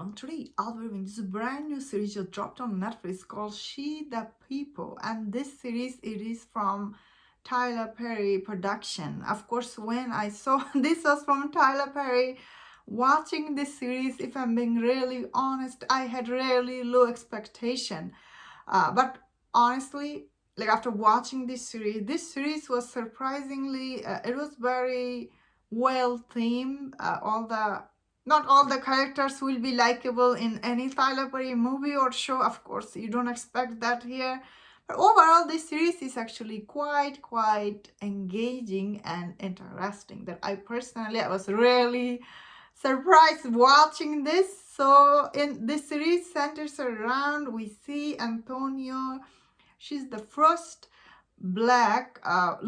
everyone. Today I'll be reviewing this brand new series just dropped on Netflix called She the People, and this series it is from Tyler Perry production. Of course, when I saw this was from Tyler Perry, watching this series, if I'm being really honest, I had really low expectation. But honestly, like after watching this series was surprisingly, it was very well themed. All the Not all the characters will be likable in any Tyler Perry movie or show. Of course, you don't expect that here. But overall, this series is actually quite engaging and interesting. That I was really surprised watching this. So in this series centers around, we see Antonio. She's the first black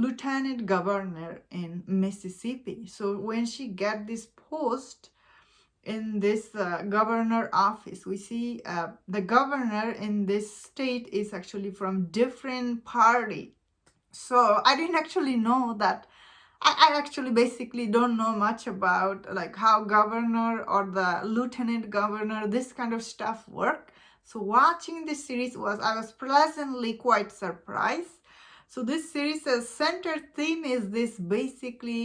lieutenant governor in Mississippi. So when she get this post in this governor office, we see the governor in this state is actually from different party. So I didn't actually know that. I actually basically don't know much about like how governor or the lieutenant governor, this kind of stuff work. So watching this series I was pleasantly quite surprised. So this series' center theme is this basically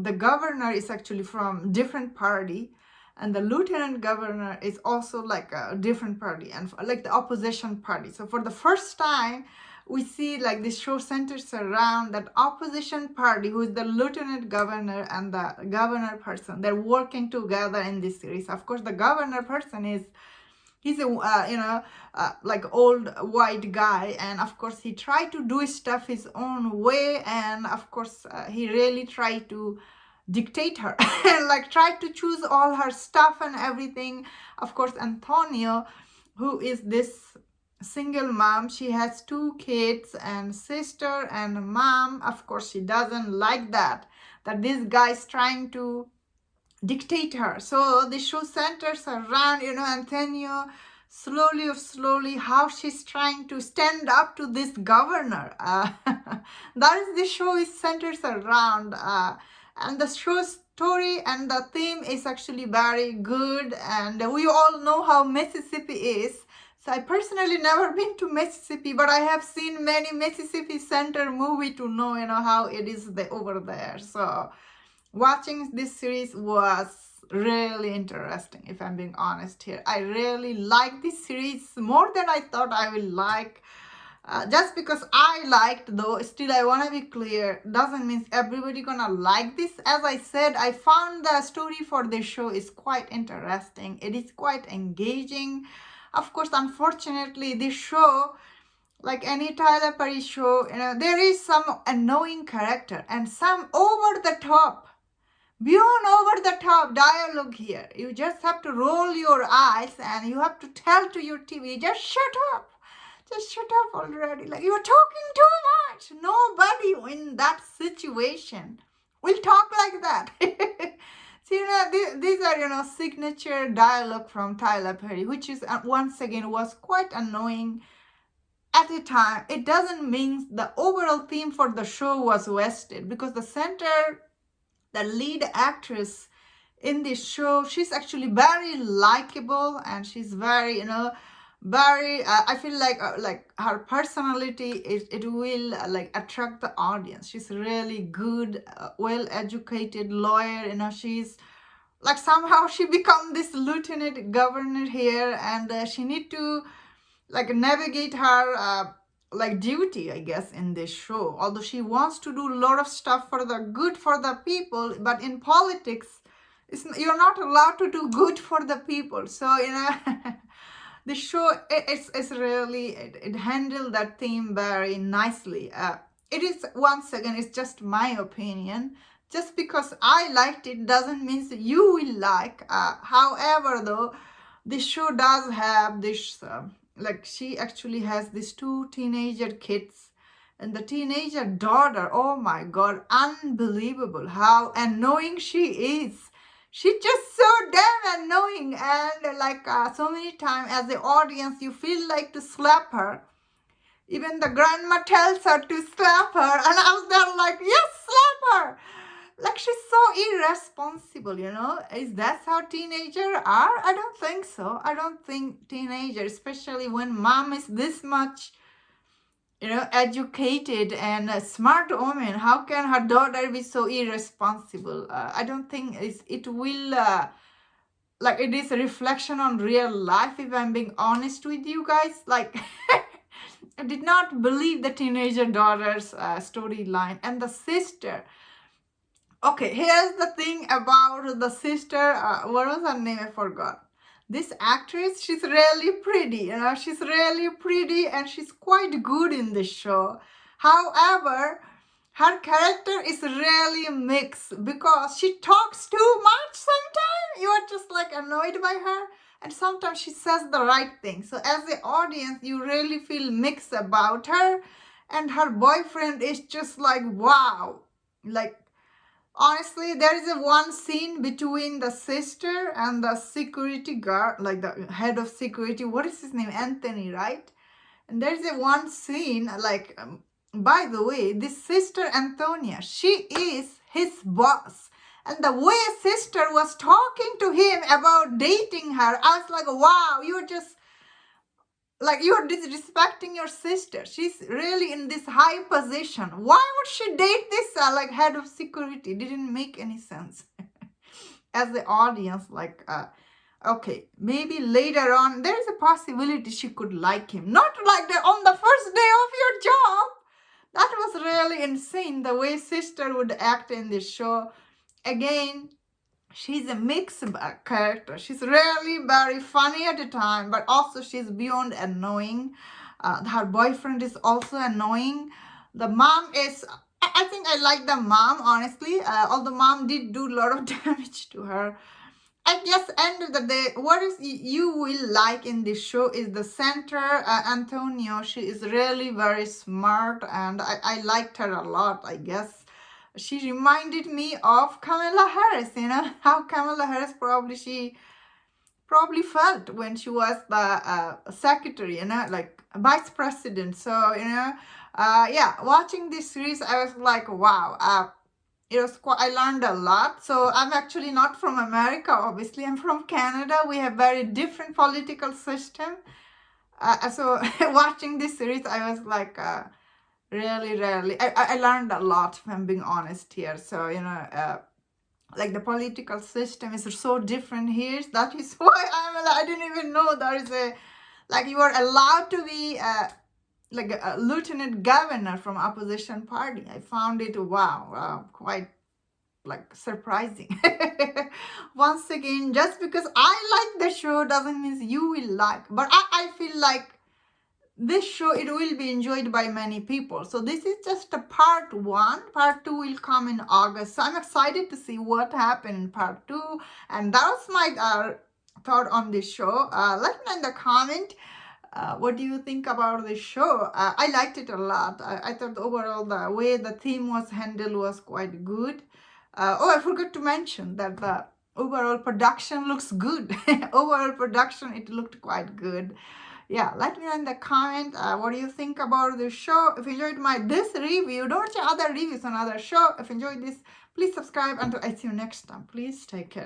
the governor is actually from different party, and the lieutenant governor is also like a different party and like the opposition party. So for the first time we see like this show centers around that opposition party who is the lieutenant governor and the governor person. They're working together in this series. Of course, the governor person he's a like old white guy, and of course he tried to do stuff his own way, and of course he really tried to dictate her and like try to choose all her stuff and everything. Of course, Antonio, who is this single mom, she has 2 kids and sister and mom. Of course, she doesn't like that this guy's trying to dictate her. So the show centers around Antonio slowly how she's trying to stand up to this governor. That is the show is centers around, and the show story and the theme is actually very good. And we all know how Mississippi is. So I personally never been to Mississippi, but I have seen many Mississippi Center movie to know how it is over there. So watching this series was really interesting, if I'm being honest here. I really like this series more than I thought I will like. Just because I liked, though, still I want to be clear, doesn't mean everybody gonna like this. As I said, I found the story for this show is quite interesting. It is quite engaging. Of course, unfortunately, this show, like any Tyler Perry show, there is some annoying character and some over the top, beyond over the top dialogue here. You just have to roll your eyes and you have to tell to your TV, just shut up. Just shut up already. Like, you're talking too much. Nobody in that situation will talk like that. So, these are, signature dialogue from Tyler Perry, which is, once again, was quite annoying at a time. It doesn't mean the overall theme for the show was wasted, because the lead actress in this show, she's actually very likable, and she's very, very I feel like her personality it will like attract the audience. She's really good, well educated lawyer. She's like somehow she become this lieutenant governor here, and she need to like navigate her like duty, I guess, in this show. Although she wants to do a lot of stuff for the good for the people, but in politics you're not allowed to do good for the people. So the show it's really it handled that theme very nicely. It is, once again, it's just my opinion. Just because I liked it doesn't mean that you will like. However, though, this show does have this like she actually has these 2 teenager kids, and the teenager daughter, oh my god, unbelievable how annoying she is. She's just so damn annoying, and like so many times as the audience you feel like to slap her. Even the grandma tells her to slap her, and I was there like, yes, slap her. Like she's so irresponsible, you know. Is that how teenagers are? I don't think so. I don't think teenagers, especially when mom is this much, you know, educated and a smart woman, how can her daughter be so irresponsible? I don't think it will, like, it is a reflection on real life, if I'm being honest with you guys. Like, I did not believe the teenager daughter's storyline. And the sister, okay, here's the thing about the sister. What was her name? I forgot. This actress, she's really pretty, you know, she's really pretty and she's quite good in this show. However, her character is really mixed because she talks too much sometimes. You are just like annoyed by her, and sometimes she says the right thing. So as the audience, you really feel mixed about her, and her boyfriend is just like, wow. Like, honestly, there is a one scene between the sister and the security guard, like the head of security. What is his name? Anthony, right? And there's a one scene, like, by the way, this sister Antonia, she is his boss. And the way sister was talking to him about dating her, I was like, wow, you're just, like, you're disrespecting your sister. She's really in this high position. Why would she date this like head of security? Didn't make any sense. As the audience, like, okay, maybe later on there is a possibility she could like him. Not like that on the first day of your job. That was really insane, the way sister would act in this show. Again, she's a mixed character. She's really very funny at the time, but also she's beyond annoying. Her boyfriend is also annoying. The mom is, I think I like the mom, honestly. Although mom did do a lot of damage to her. I guess end of the day, what is you will like in this show is the center, Antonio. She is really very smart, and I liked her a lot, I guess. She reminded me of Kamala Harris, you know, how Kamala Harris she probably felt when she was the secretary, you know, like vice president. So, you know, yeah, watching this series, I was like, wow, it was quite, I learned a lot. So I'm actually not from America, obviously. I'm from Canada. We have very different political system. So watching this series, I was like, really, I learned a lot, if I'm being honest here. So, you know, like the political system is so different here. That is why I didn't even know there is a, like, you are allowed to be like a lieutenant governor from opposition party. I found it, wow, quite like surprising. Once again, just because I like the show doesn't mean you will like. But I feel like this show, it will be enjoyed by many people. So this is just a part 1. Part 2 will come in August. So I'm excited to see what happened in part 2. And that was my thought on this show. Let me know in the comment. What do you think about this show? I liked it a lot. I thought overall the way the theme was handled was quite good. I forgot to mention that the overall production looks good. Overall production, it looked quite good. Yeah, let me know in the comment what do you think about this show. If you enjoyed this review, don't watch other reviews on other show. If you enjoyed this, please subscribe, and I see you next time. Please take care.